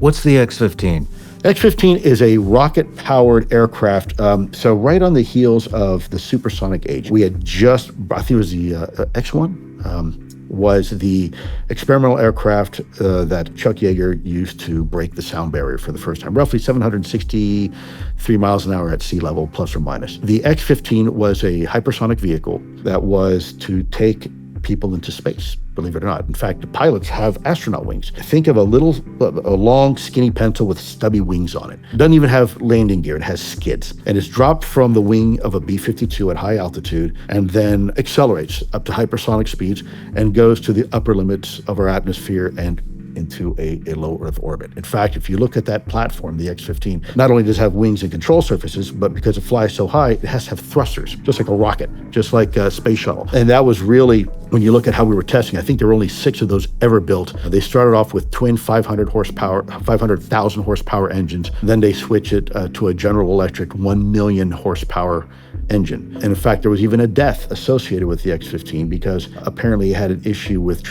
What's the X-15? X-15 is a rocket-powered aircraft. So right on the heels of the supersonic age, we had just, I think it was the X-1, was the experimental aircraft that Chuck Yeager used to break the sound barrier for the first time, roughly 763 miles an hour at sea level, plus or minus. The X-15 was a hypersonic vehicle that was to take people into space, believe it or not. In fact, the pilots have astronaut wings. Think of a long, skinny pencil with stubby wings on it. It doesn't even have landing gear. It has skids. And it's dropped from the wing of a B-52 at high altitude and then accelerates up to hypersonic speeds and goes to the upper limits of our atmosphere and into a low Earth orbit. In fact, if you look at that platform, the X-15, not only does it have wings and control surfaces, but because it flies so high, it has to have thrusters, just like a rocket, just like a space shuttle. And that was really, when you look at how we were testing, I think there were only 6 of those ever built. They started off with twin 500,000 horsepower engines. Then they switched it to a General Electric 1 million horsepower engine. And in fact, there was even a death associated with the X-15 because apparently it had an issue with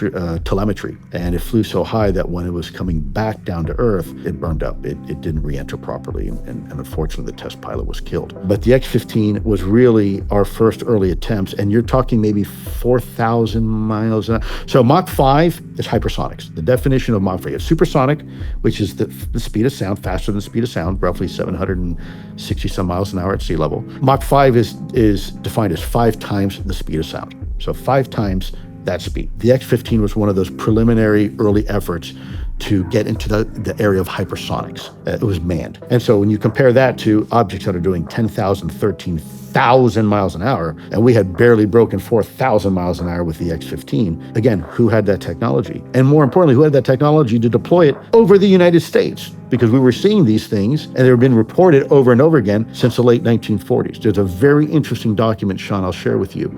telemetry, and it flew so high that when it was coming back down to Earth, it burned up. It didn't re-enter properly, and unfortunately the test pilot was killed. But the X-15 was really our first early attempts, and you're talking maybe 4,000 miles an hour. So Mach 5 is hypersonics. The definition of Mach 5 is supersonic, which is the speed of sound, faster than the speed of sound, roughly 760 some miles an hour at sea level. Mach 5 is defined as 5 times the speed of sound. So 5 times that speed. The X-15 was one of those preliminary early efforts to get into the area of hypersonics. It was manned. And so when you compare that to objects that are doing 10,000, 13,000 miles an hour, and we had barely broken 4,000 miles an hour with the X-15, again, who had that technology? And more importantly, who had that technology to deploy it over the United States? Because we were seeing these things, and they were being reported over and over again since the late 1940s. There's a very interesting document, Shawn, I'll share with you,